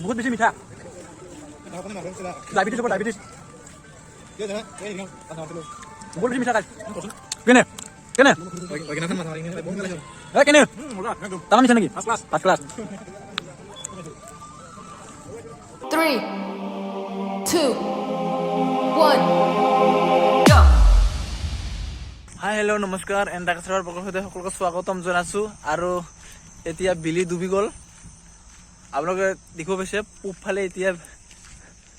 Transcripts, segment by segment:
বহুত বেছি মিঠা ডায়েবেটিছ হ'ব ডায়েবেটিছ বহুত বেছি মিঠা কেনে কেনে কেনে তামাম মিঠা নেকি ফাৰ্ষ্ট ক্লাছ 3, 2, 1. হাই হেল্ল' নমস্কাৰ এণ্টাকাছাৰৰ পক্ষৰ সৈতে সকলোকে স্বাগতম জনাইছোঁ আৰু এতিয়া বিলি ডুবি গ'ল আপোনালোকে দেখিব পাইছে পূবফালে এতিয়া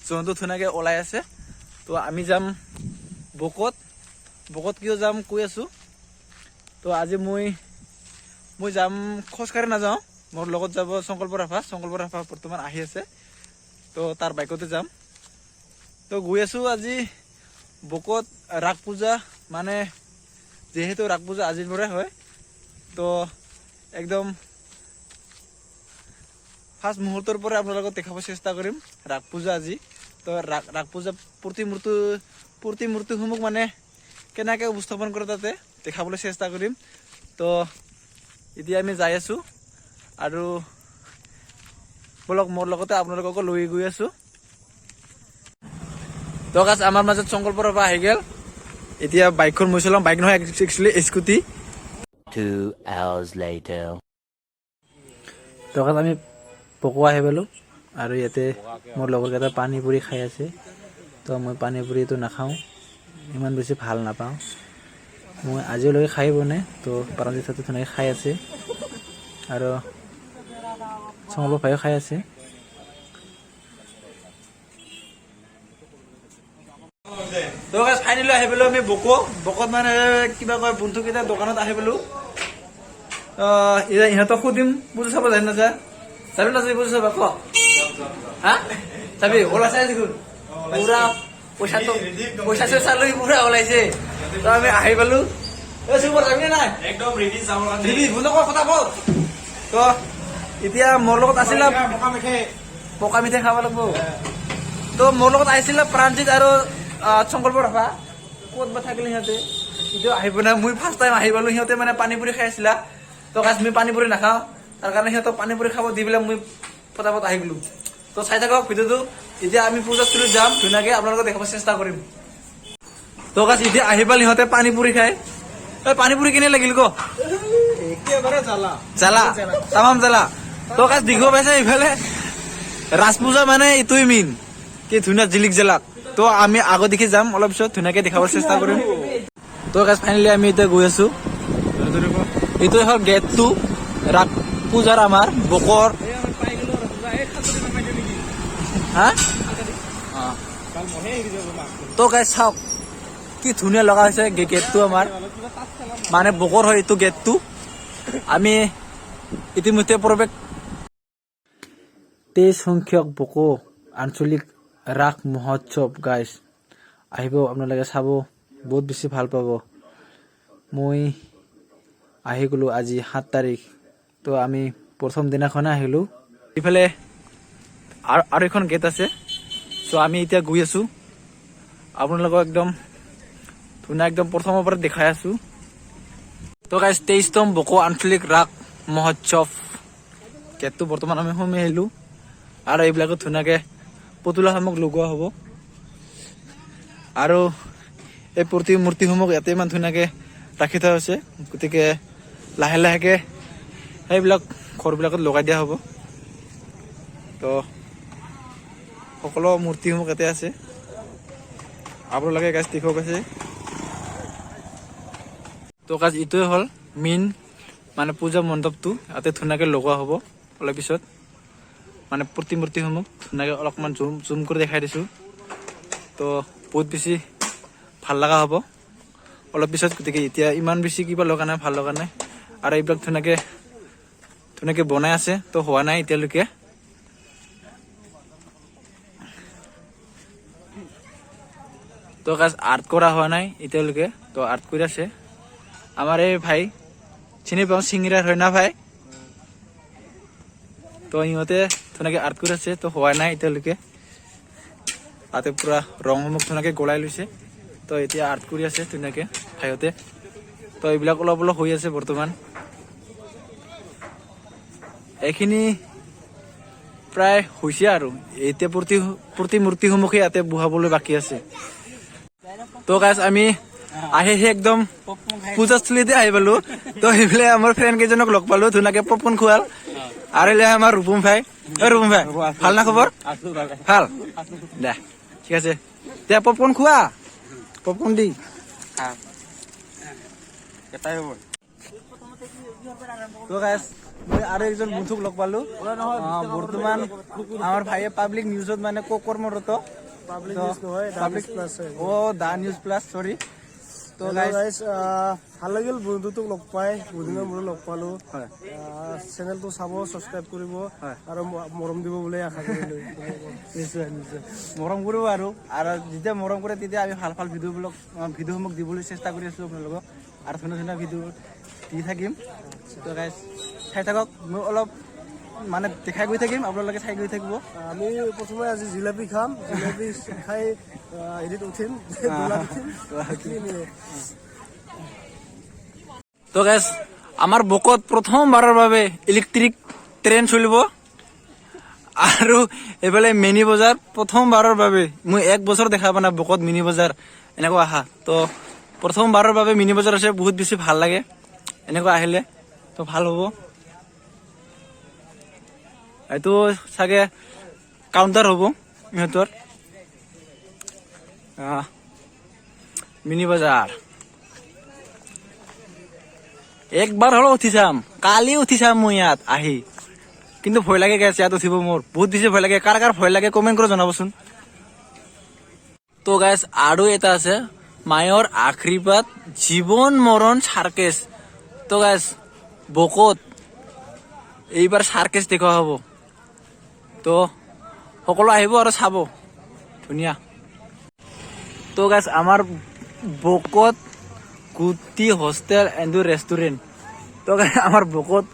জন্তু ধুনীয়াকৈ ওলাই আছে তো আমি যাম বকত কিয় যাম কৈ আছোঁ তো আজি মই যাম খোজকাঢ়ি নাযাওঁ মোৰ লগত যাব সংকল্প ৰাভা বৰ্তমান আহি আছে তো তাৰ বাইকতে যাম তো গৈ আছোঁ আজি বকত ৰাস পূজা মানে যেহেতু ৰাস পূজা আজিৰ পৰাই হয় তো একদম ফাৰ্ষ্ট মুহূৰ্তৰ পৰা আপোনালোকক দেখাব চেষ্টা কৰিম ৰাস পূজা আজি তো ৰাস পূজা প্ৰতিমূৰ্তিসমূহ মানে কেনেকৈ উপস্থাপন কৰে তাতে দেখাবলৈ চেষ্টা কৰিম তো এতিয়া আমি যাই আছোঁ আৰু বলক মোৰ লগতে আপোনালোককো লৈ গৈ আছোঁ তো গাছ আমাৰ মাজত সংকল্পৰ পৰা আহি গ'ল এতিয়া বাইকখন মই চলাম বাইক নহয় একচুৱেলি স্কুটি 2 hours later তো গাছ আমি পকোৱা আহি পালোঁ আৰু ইয়াতে মোৰ লগৰকেইটা পানী পুৰি খাই আছে তো মই পানী পুৰিটো নাখাওঁ ইমান বেছি ভাল নাপাওঁ মই আজিলৈকে খাই পোৱা নাই তো প্ৰাণজিত তাতে ধুনীয়াকৈ খাই আছে আৰু সংকল্প ভাইও খাই আছে তো গাছ ফাইনেলি আহি পালোঁ আমি বকত মানে কিবা কয় বন্ধুকেইটা দোকানত আহি পালোঁ এতিয়া ইহঁতক সুধিম বুজি চাব যায় নাযায় যাবি নাযাবি বুজি চাবা ক হা চাবি ওলাইছে দেখোন পুৰা পইচা চইচা লৈ পুৰা ওলাইছে তো আমি আহি পালোঁ যাবি নাই একদম ৰেডি কথা কওঁ তো এতিয়া মোৰ লগত আছিলে পকা মিঠাই খাব লাগিব তো মোৰ লগত আহিছিলে প্ৰাণজিত আৰু সংকল্প ৰাভা ক'ত বা থাকিলে সিহঁতে এতিয়া আহিব নাই মই ফাৰ্ষ্ট টাইম আহি পালোঁ সিহঁতে মানে পানী পুৰি খাই আছিলা তো গাছ মই পানী পুৰি নাখাওঁ তাৰ কাৰণে সিহঁতক পানী পুৰি খাব দি পেলাই মই ফটাফট আহি গ'লোঁ তো চাই থাকক ভিডিঅ'টো এতিয়া আমি পূজাস্থলীত যাম ধুনীয়াকৈ আপোনালোকক দেখাব চেষ্টা কৰিম তো গাছ এতিয়া আহি পালে সিহঁতে পানী পুৰি খায় পানী পুৰি কেনে লাগিল ক একেবাৰে জ্বালা তামাম জ্বালা তো গাছ দেখিব পাইছে এইফালে ৰাজ পূজা মানে এইটোৱে মেইন কি ধুনীয়া জিলিক জালাক তো আমি আগত দেখি যাম অলপ পিছত ধুনীয়াকৈ দেখাবৰ চেষ্টা কৰিম তো গাছ ফাইনেলি আমি এতিয়া গৈ আছোঁ এইটো হ'ল গেটটো ৰাস পূজাৰ আমাৰ বকৰ হা তো গাছ চাওক কি ধুনীয়া লগা হৈছে গেটটো আমাৰ মানে বকৰ হয় এইটো গেটটো আমি ইতিমধ্যে প্ৰৱেশ 23 সংখ্যক বকো আঞ্চলিক ৰাস মহোৎসৱ গাইজ আহিব আপোনালোকে চাব বহুত বেছি ভাল পাব মই আহি গ'লোঁ আজি 7 তাৰিখ তো আমি প্ৰথম দিনাখনে আহিলোঁ ইফালে আৰু এখন গেট আছে চ' আমি এতিয়া গৈ আছোঁ আপোনালোকক একদম ধুনীয়া একদম প্ৰথমৰ পৰা দেখাই আছোঁ তো গাইজ 23তম বকো আঞ্চলিক ৰাস মহোৎসৱ গেটটো বৰ্তমান আমি সোমাই আহিলোঁ আৰু এইবিলাকত ধুনীয়াকৈ পুতলাসমূহ লগোৱা হ'ব আৰু এই প্ৰতিমূৰ্তিসমূহ ইয়াতে ইমান ধুনীয়াকৈ ৰাখি থোৱা হৈছে গতিকে লাহে লাহেকৈ সেইবিলাক ঘৰবিলাকত লগাই দিয়া হ'ব তো সকলো মূৰ্তিসমূহ ইয়াতে আছে আপোনালোকে গাছ দেখিব পাইছে তো গাছ এইটোৱে হ'ল মেইন মানে পূজা মণ্ডপটো ইয়াতে ধুনীয়াকৈ লগোৱা হ'ব অলপ পিছত মানে প্ৰতিমূৰ্তিসমূহ ধুনীয়াকৈ অলপমান জুম কৰি দেখাই দিছোঁ তো বহুত বেছি ভাল লগা হ'ব অলপ পিছত গতিকে এতিয়া ইমান বেছি কিবা লগা নাই ভাল লগা নাই আৰু এইবিলাক ধুনীয়াকৈ বনাই আছে তো হোৱা নাই এতিয়ালৈকে তো গাছ আৰ্ট কৰা হোৱা নাই এতিয়ালৈকে তো আৰ্ট কৰি আছে আমাৰ এই ভাই চিনি পাওঁ চিঙিৰাৰ হয় না ভাই তো ইহঁতে ধুনীয়াকৈ আৰ্ট কৰি আছে তো হোৱা নাই এতিয়ালৈকে তাতে পুৰা ৰংসমূহ ধুনীয়াকৈ গলাই লৈছে তো এতিয়া আৰ্ট কৰি আছে ধুনীয়াকৈ ঠাইতে তো এইবিলাক অলপ অলপ হৈ আছে বৰ্তমান এইখিনি প্ৰায় হৈছে আৰু এতিয়া প্ৰতিমূৰ্তিসমূহে ইয়াতে বহাবলৈ বাকী আছে। তো গাইজ আমি আহি একদম পূজাস্থলীতে আহি পালো। তো সেইফালে আমাৰ ফ্ৰেণ্ড কেইজনক লগ পালো ধুনীয়াকে পপকৰ্ণ খোৱাৰ। আৰু এইফালে আমাৰ ৰূপম ভাই ভাল না খবৰ? ভাল দে ঠিক আছে এতিয়া পপকৰ্ণ খোৱা পপকৰ্ণ দি তো গাইজ মই আৰু একজন বন্ধুক লগ পালো বৰ্তমান আমাৰ ভাইয়ে পাব্লিক নিউজত মানে কৰ্মৰত দা নিউজ প্লাছ চৰি। তো গাইজ ভাল লাগিল বন্ধুটোক লগ পাই বহুদিনৰ মূৰত লগ পালো। চেনেলটো চাব ছাবস্ক্ৰাইব কৰিব আৰু মৰম দিব বুলি আশা কৰিলো। নিশ্চয় নিশ্চয় মৰম কৰো আৰু যেতিয়া মৰম কৰে তেতিয়া আমি ভাল ভাল ভিডিঅ'সমূহ দিবলৈ চেষ্টা কৰি আছো আপোনালোকক আৰু ধুনীয়া ধুনীয়া ভিডিঅ' দি থাকিম। তো গাইজ চাই থাকক মই অলপ মানে দেখাই গৈ থাকিম আপোনালোকে চাই গৈ থাকিব। আমি প্ৰথমে আজি জিলাপি খাম, জিলাপি খাই হেৰিত উঠিম দোলাত উঠিম। তো গাইজ আমাৰ বকত প্ৰথমবাৰৰ বাবে ইলেক্ট্ৰিক ট্ৰেইন চলিব আৰু এইফালে মিনি বজাৰ প্ৰথমবাৰৰ বাবে মই 1 বছৰ দেখা পোৱা নাই বকত মিনি বজাৰ এনেকুৱা আহা। তো প্ৰথমবাৰৰ বাবে মিনি বজাৰ আছে বহুত বেছি ভাল লাগে এনেকুৱা আহিলে। তো ভাল হ'ব এইটো চাগে কাউণ্টাৰ হ'ব ইহঁতৰ মিনি বজাৰ। একবাৰ হ'লেও উঠি চাম কালি উঠি চাম মই ইয়াত আহি কিন্তু ভয় লাগে গেছ ইয়াত উঠিব মোৰ বহুত বেছি ভয় লাগে। কাৰ কাৰ ভয় লাগে কমেণ্ট কৰি জনাবচোন। তো গাইজ আৰু এটা আছে মায়ৰ আশীৰ্বাদ জীৱন মৰণ চাৰ্কেছ। তো গাইজ বকত এইবাৰ চাৰ্কেছ দেখুওৱা হ'ব। তো সকলো আহিব আৰু চাব ধুনীয়া। তো গাইজ আমাৰ বকত গুটি হোষ্টেল এণ্ড ৰেষ্টুৰেণ্ট। তো গাইজ আমাৰ বকত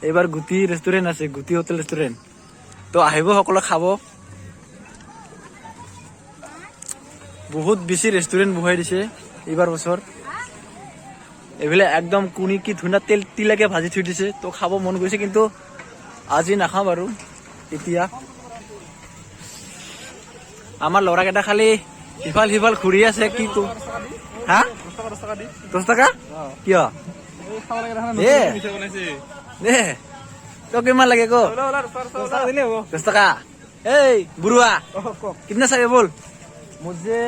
এইবাৰ গুটি ৰেষ্টুৰেণ্ট আছে গুটি হোটেল ৰেষ্টুৰেণ্ট। তো আহিব সকলো খাব বহুত বেছি ৰেষ্টুৰেণ্ট বহাই দিছে এইবাৰ বছৰ। এইফালে একদম কুনি কি ধুনীয়া তিলাকে ভাজি থৈ দিছে। তো খাব মন গৈছে কিন্তু আজি নাখাওঁ বাৰু এতিয়া। আমাৰ ল'ৰাকেইটা খালি ইফাল সিফাল ঘূৰি আছে কি কো হা 10 টকা কিয় দে তো কিমান লাগে ক 10 টকা। এই বুঢ়া কিतना चाहिए बोल मुझे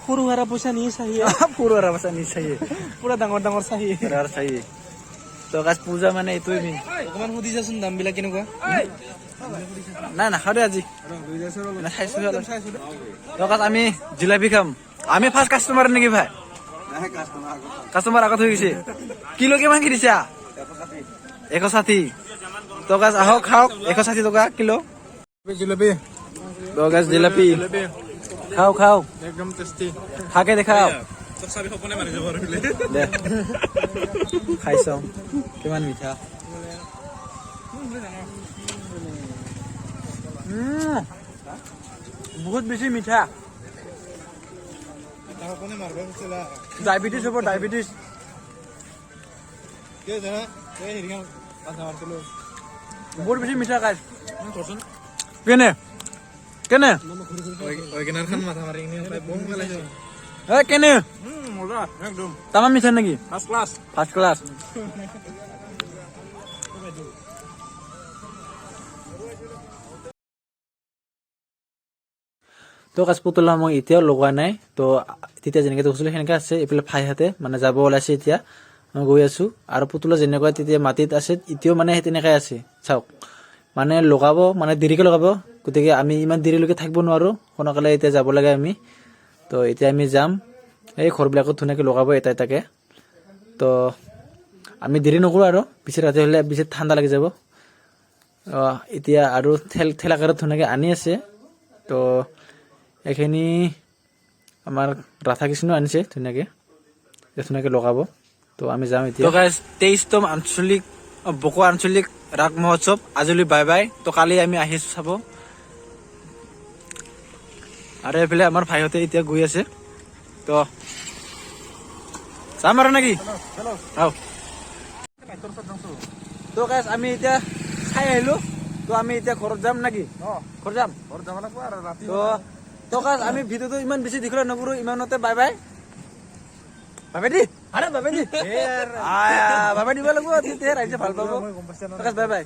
সৰু সুৰা পইচা নি চাহিয়ে সৰু সুৰা পইচা নি চাহিয়ে পুৰা ডাঙৰ ডাঙৰ চাহিয়ে চাহিয়ে। তো গাছ পূজা মানে এইটোৱে মেইন। অকমান সুধিছাচোন দাম বিলাক কেনেকুৱা? নাই নাখাওঁ দে আজি তো গাছ আমি জিলাপি খাম। আমি ফাৰ্ষ্ট কাষ্টমাৰ নেকি ভাই? কাষ্টমাৰ আগত হৈ গৈছে। কিলো কিমান কি দিছা? 160। তো গাছ আহক খাওক 160 টকা কিলো জিলাপি। তো গাছ জিলাপি খাও খাও একদম টেষ্টি খাকে দেখাও দে খাই চাওঁ কিমান মিঠা। বহুত বেছি মিঠা। ডায়েবেটিছ হ'ব ডায়েবেটিছ। বহুত বেছি মিঠা খাই কেনে কেনে কেনে তামাম মিঠা নেকি? First class. তো কাজ পুতলা মই এতিয়াও লগোৱা নাই। তো তেতিয়া যেনেকৈ কৈছিলোঁ সেনেকৈ আছে। এইফালে ভাইহঁতে মানে যাব ওলাইছে এতিয়া মই গৈ আছোঁ। আৰু পুতলা যেনেকুৱা তেতিয়া মাটিত আছে এতিয়াও মানে তেনেকৈ আছে চাওক মানে লগাব মানে দেৰিকৈ লগাব। গতিকে আমি ইমান দেৰিলৈকে থাকিব নোৱাৰোঁ সোনকালে এতিয়া যাব লাগে আমি। তো এতিয়া আমি যাম এই ঘৰবিলাকত ধুনীয়াকৈ লগাব এটা এটাকৈ। তো আমি দেৰি নকৰোঁ আৰু বেছি ৰাতি হ'লে বেছি ঠাণ্ডা লাগি যাব। এতিয়া আৰু ঠেলাকাৰত ধুনীয়াকৈ আনি আছে। তো এইখিনি আমাৰ ৰাধা কৃষ্ণ আনিছে ধুনীয়াকৈ ধুনীয়াকৈ লগাব। তো আমি যাম এতিয়া। 23তম আঞ্চলিক বকো আঞ্চলিক ৰাগ মহোৎসৱ আজিলৈ বাই বাই। তো কালি আমি আহিছোঁ চাব। আৰু এইফালে আমাৰ ভাইহঁতে এতিয়া গৈ আছে। তো যাম আৰু নেকি? তো গাইজ আমি এতিয়া চাই আহিলোঁ তো আমি এতিয়া ঘৰত যাম নেকি ঘৰত যাম তো কাজ আমি ভিডিঅ'টো ইমান বেছি দীঘলীয়া নকৰোঁ ইমানতে বাই বাই বাই দি আৰে বাই দি বাই দিব লাগিব তেতিয়া ৰাইজে ভাল পাব বাই বাই